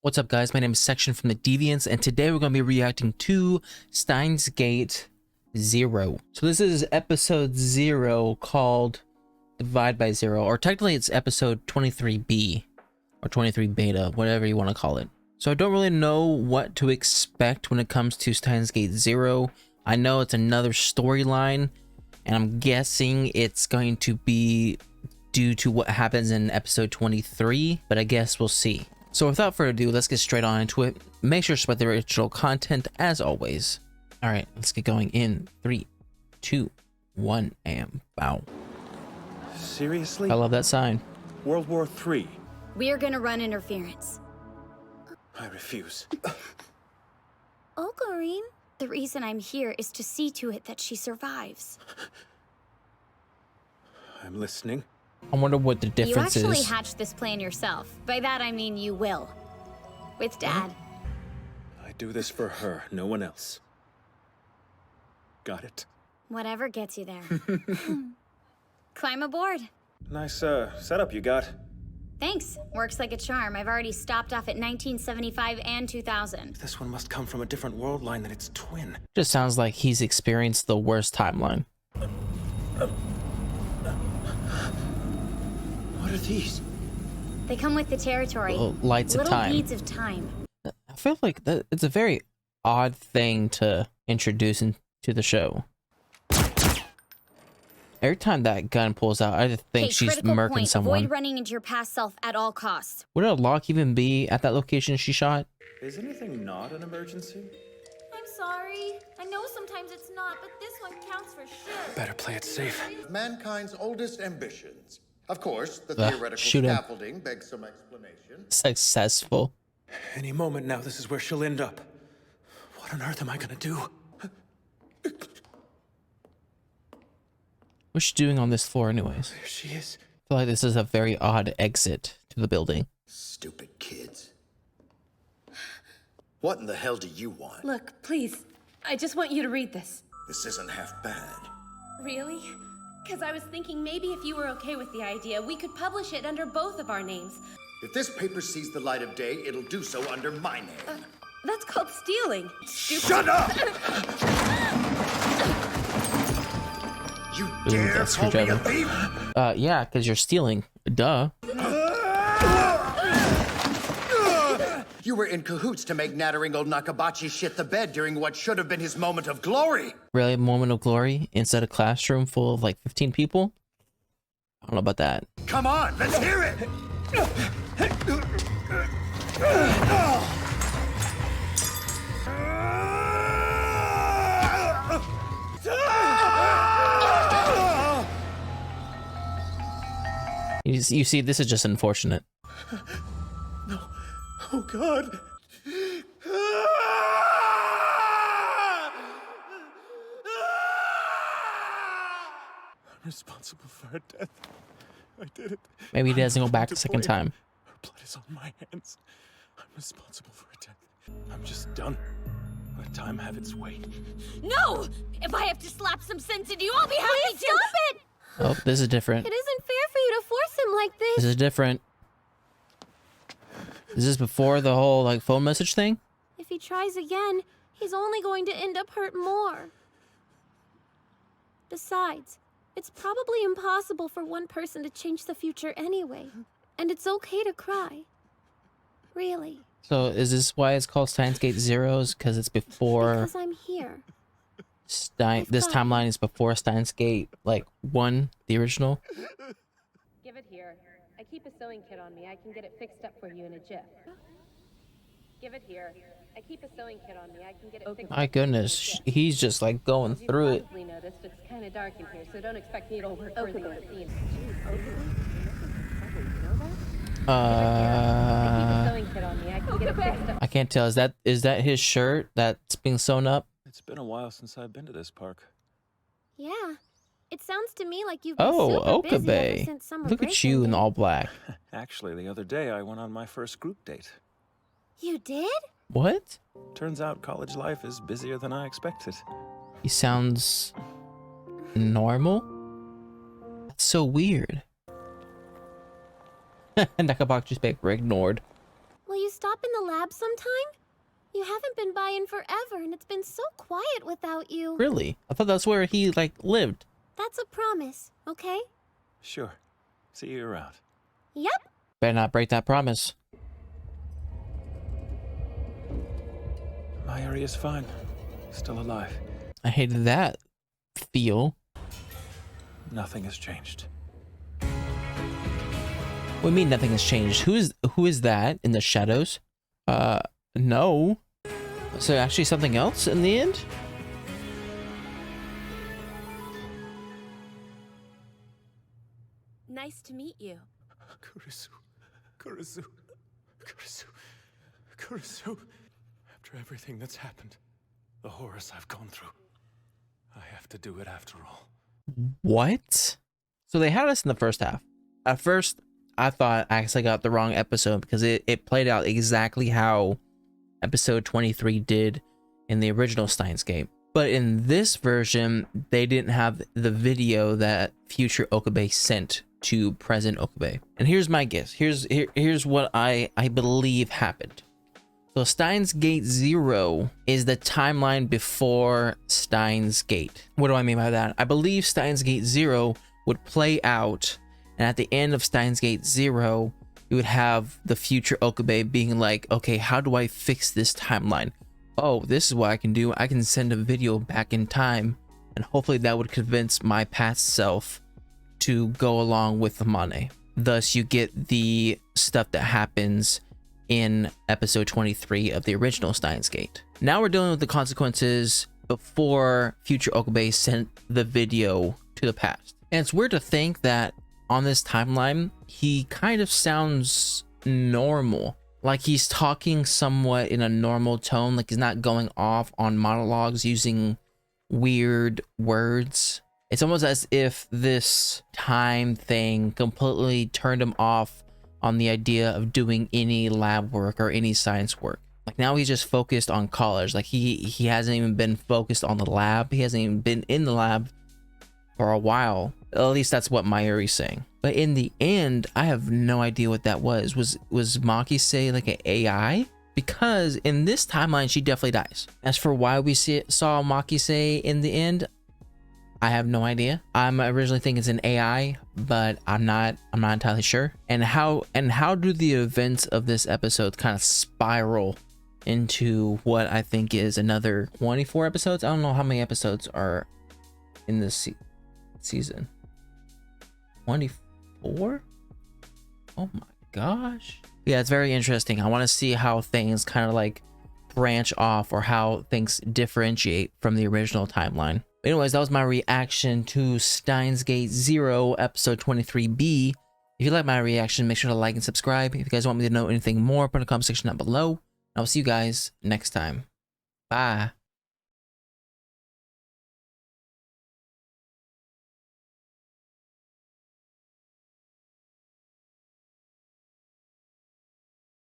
What's up, guys? My name is Section from the Deviants, and today we're going to be reacting to Steins Gate 0. So this is episode 0 called Divide by Zero, or technically it's episode 23B or 23 beta, whatever you want to call it. So I don't really know what to expect when it comes to Steins Gate 0. I know it's another storyline, and I'm guessing it's going to be due to what happens in episode 23, but I guess we'll see. So without further ado, let's get straight on into it. Make sure to spread the original content as always. All right, let's get going in 3, 2, 1, and bow. Seriously? I love that sign. World War III. We are gonna run interference. I refuse. Ocarine, the reason I'm here is to see to it that she survives. I'm listening. I wonder what the difference is. You actually hatched this plan yourself. By that I mean you will. With Dad. I do this for her, no one else. Got it? Whatever gets you there. Climb aboard. Nice setup you got. Thanks. Works like a charm. I've already stopped off at 1975 and 2000. This one must come from a different world line than its twin. Just sounds like he's experienced the worst timeline. What are these? They come with the territory. Little lights of time. Little beads of time. I feel like that it's a very odd thing to introduce into the show. Every time that gun pulls out, I just think she's murking someone. Avoid running into your past self at all costs. Would a lock even be at that location she shot? Is anything not an emergency? I'm sorry. I know sometimes it's not, but this one counts for sure. Better play it safe. Mankind's oldest ambitions. Of course, the Ugh, theoretical shoot him. scaffolding begs some explanation. Successful. Any moment now, this is where she'll end up. What on earth am I gonna do? What's she doing on this floor anyways? There she is. I feel like this is a very odd exit to the building. Stupid kids. What in the hell do you want? Look, please. I just want you to read this. This isn't half bad. Really? Because I was thinking maybe if you were okay with the idea, we could publish it under both of our names. If this paper sees the light of day, it'll do so under my name. That's called stealing. Stupid. Shut up! You dare that's call me a screwdriver. thief? Yeah, because you're stealing. Duh. You were in cahoots to make nattering old Nakabachi shit the bed during what should have been his moment of glory. Really, a moment of glory inside a classroom full of like 15 people? I don't know about that. Come on, let's hear it! You see, this is just unfortunate. No. Oh, God. I'm responsible for her death. I did it. Maybe he doesn't go I'm back to a second blame. time. Her blood is on my hands. I'm responsible for her death. I'm just done. Let time have its way. No! If I have to slap some sense into you, I'll be happy to! Stop it! Oh, this is different. It isn't fair for you to force him like This this. is different. Is this before the whole like phone message thing? If he tries again, he's only going to end up hurt more. Besides, it's probably impossible for one person to change the future anyway. And it's okay to cry. Really. So is this why it's called Steins Gate Zeros? Because it's before Because I'm here. This timeline is before Steins Gate like 1, the original. Give it here. I keep a sewing kit on me. I can get it fixed up for you in a jiff. Give it here. I keep a sewing kit on me. I can get it fixed My up for you in a goodness, jiff. he's just like going As you've through it. probably noticed, it's kind of dark in here, so don't expect me to work further in the scene. Jeez, okay. I keep a sewing kit on me. I can get it fixed up. I can't tell. Is that his shirt that's being sewn up? It's been a while since I've been to this park. Yeah. It sounds to me like you've been Oh, super busy ever Okabe. since summer Look break at you in ended. all black. Actually, the other day I went on my first group date. You did? What? Turns out college life is busier than I expected. He sounds normal. That's so weird. Nakabachi's paper ignored. Will you stop in the lab sometime? You haven't been by in forever, and it's been so quiet without you. Really? I thought that's where he, like, lived. That's a promise, okay? Sure. See you around. Yep. Better not break that promise. My area's fine. Still alive. I hated that feel. Nothing has changed. What do you mean nothing has changed? Who is that in the shadows? No. So actually something else in the end? Nice to meet you. Kurisu. Kurisu. Kurisu. Kurisu. After everything that's happened, the horrors I've gone through, I have to do it after all. What? So they had us in the first half. At first, I thought I actually got the wrong episode because it played out exactly how episode 23 did in the original Steins Gate. But in this version, they didn't have the video that future Okabe sent to present Okabe. And here's my guess. Here's what I believe happened. So Steins Gate 0 is the timeline before Steins Gate. What do I mean by that? I believe Steins Gate 0 would play out, and at the end of Steins Gate 0, you would have the future Okabe being like, okay, how do I fix this timeline? Oh, this is what I can do. I can send a video back in time, and hopefully that would convince my past self to go along with the Mane. Thus, you get the stuff that happens in episode 23 of the original Steins Gate. Now we're dealing with the consequences before future Okabe sent the video to the past. And it's weird to think that on this timeline, he kind of sounds normal. Like he's talking somewhat in a normal tone, like he's not going off on monologues using weird words. It's almost as if this time thing completely turned him off on the idea of doing any lab work or any science work. Like now he's just focused on college. Like he hasn't even been focused on the lab. He hasn't even been in the lab for a while. At least that's what Mayuri's saying. But in the end, I have no idea what that was. Was Makise like an AI? Because in this timeline, she definitely dies. As for why we saw Makise in the end, I have no idea. I'm originally thinking it's an AI, but I'm not entirely sure. And how do the events of this episode kind of spiral into what I think is another 24 episodes? I don't know how many episodes are in this season. 24? Oh my gosh. Yeah, it's very interesting. I want to see how things kind of like branch off or how things differentiate from the original timeline. Anyways, that was my reaction to Steins Gate 0 episode 23B. If you like my reaction, make sure to like and subscribe. If you guys want me to know anything more, put in the comment section down below. I will see you guys next time. Bye.